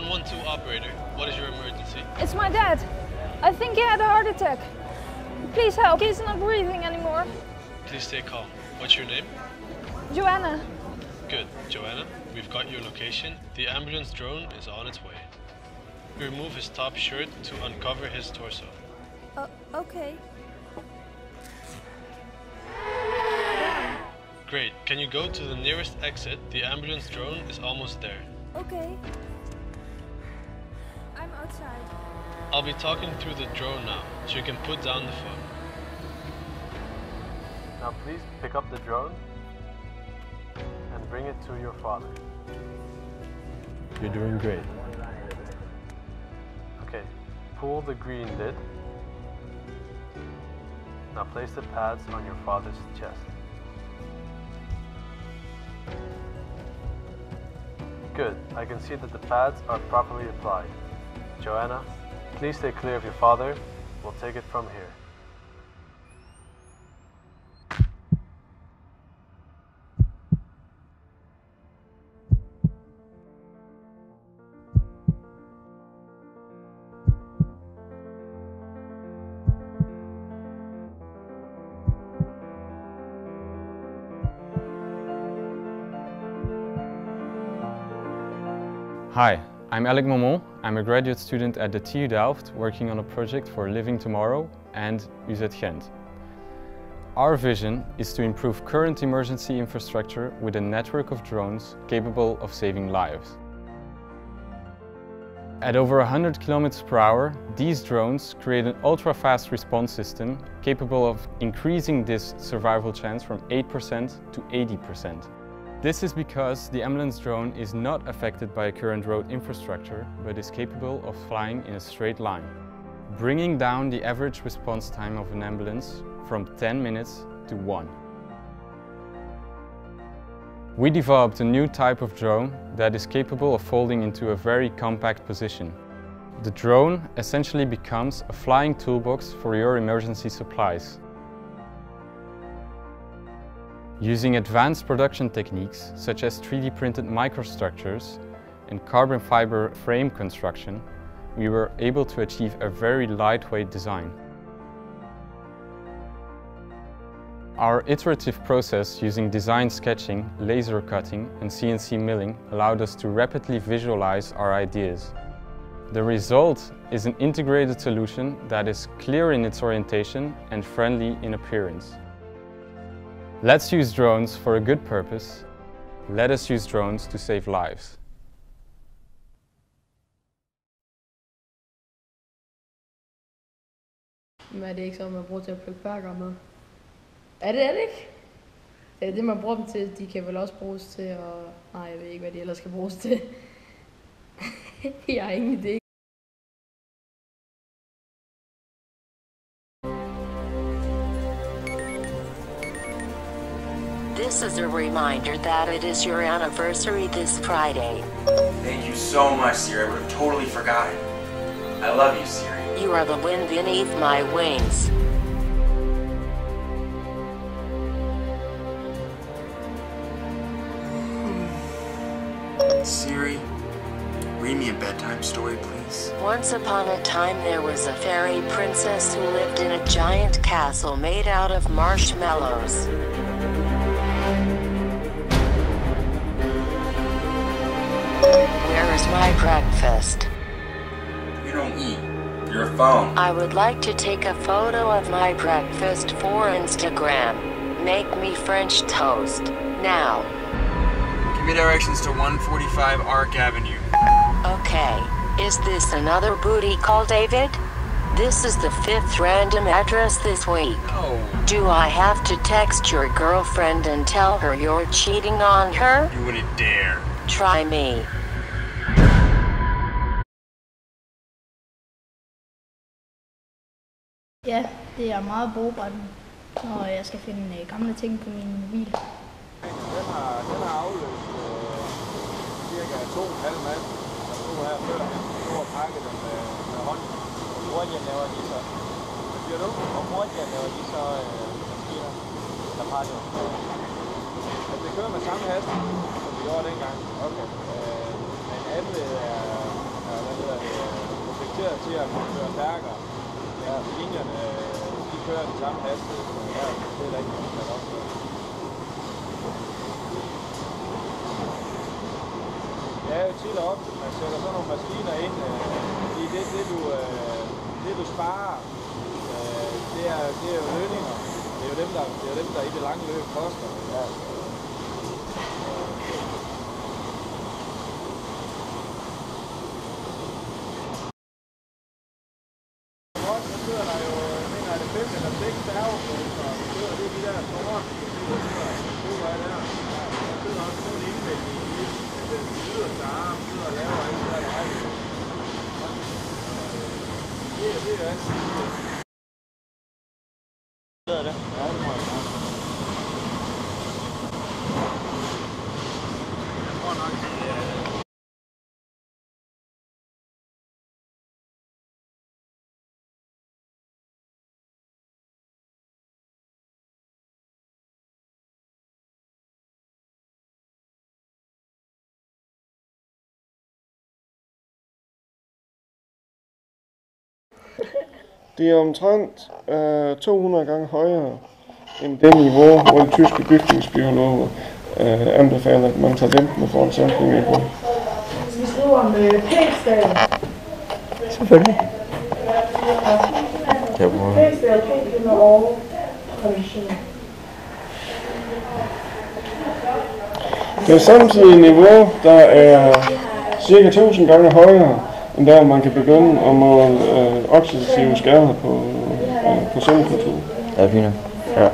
112 operator, what is your emergency? It's my dad. I think he had a heart attack. Please help, he's not breathing anymore. Please stay calm. What's your name? Joanna. Good, Joanna. We've got your location. The ambulance drone is on its way. Remove his top shirt to uncover his torso. Okay. Great. Can you go to the nearest exit? The ambulance drone is almost there. Okay. I'm outside. I'll be talking through the drone now, so you can put down the phone. Now please pick up the drone and bring it to your father. You're doing great. Okay, pull the green lid. Now place the pads on your father's chest. Good, I can see that the pads are properly applied. Joanna, please stay clear of your father. We'll take it from here. Hi, I'm Alec Momon. I'm a graduate student at the TU Delft working on a project for Living Tomorrow and UZ Gent. Our vision is to improve current emergency infrastructure with a network of drones capable of saving lives. At over 100 km/h, these drones create an ultra-fast response system capable of increasing this survival chance from 8% to 80%. This is because the ambulance drone is not affected by current road infrastructure, but is capable of flying in a straight line, bringing down the average response time of an ambulance from 10 minutes to 1. We developed a new type of drone that is capable of folding into a very compact position. The drone essentially becomes a flying toolbox for your emergency supplies. Using advanced production techniques such as 3D printed microstructures and carbon fiber frame construction, we were able to achieve a very lightweight design. Our iterative process using design sketching, laser cutting and CNC milling allowed us to rapidly visualize our ideas. The result is an integrated solution that is clear in its orientation and friendly in appearance. Let's use drones for a good purpose. Let us use drones to save lives. Men er det ikke sådan, man bruger til at plukke bærker med? Er det ikke? Det er det, man bruger dem til. De kan vel også bruges til at... Nej, jeg ved ikke, hvad de ellers skal bruges til. Jeg har ingen idé. This is a reminder that it is your anniversary this Friday. Thank you so much, Siri. I would have totally forgotten. I love you, Siri. You are the wind beneath my wings. Siri, read me a bedtime story, please. Once upon a time there was a fairy princess who lived in a giant castle made out of marshmallows. Where is my breakfast? You don't eat. You're a phone. I would like to take a photo of my breakfast for Instagram. Make me French toast. Now. Give me directions to 145 Ark Avenue. Okay. Is this another booty call, David? This is the 5th random address this week. Oh. Do I have to text your girlfriend and tell her you're cheating on her? You wouldn't dare. Try me. Ja, det er meget brugbart, når jeg skal finde gamle ting på min mobil. Den har afløst cirka 2,5 mand, der stod her før. Nu har pakket dem med hånden. Hurtigt laver de så. Hvad siger du? Og hurtigt laver de så maskiner, der pakker. Altså det kører med samme hastighed, som vi gjorde dengang. Okay. Men alle er til at kunne køre stærkere. Ja, linjerne, de kører den samme hastighed. Ja, det er der ikke nogen, der også gør. Ja, jo tit op, man sætter sådan nogle maskiner ind, i det du sparer, det er jo lønninger. Det er jo dem, der i det lange løb koster. Ja. Så sidder der jo, jeg mener, er det 5 eller 6 færgebrugere, og det er de der store, der sidder af der. Der sidder også sådan en indvendig i den yderste arm, sidder og laver alt det der række. Det er jo altid. Ja, det må jeg sige. Jeg tror nok, det er... Det er omtrent 200 gange højere end det niveau, hvor de tyske bygningsbiologer anbefaler, at man tager dæmpende for en sampling på. Vi skriver om P-stav. Selvfølgelig. P-stav 2 år. Det er samtidig et niveau, der er cirka 1000 gange højere end der, man kan begynde at måle oxidative skader på cellekultur. Ja, fint. Ja.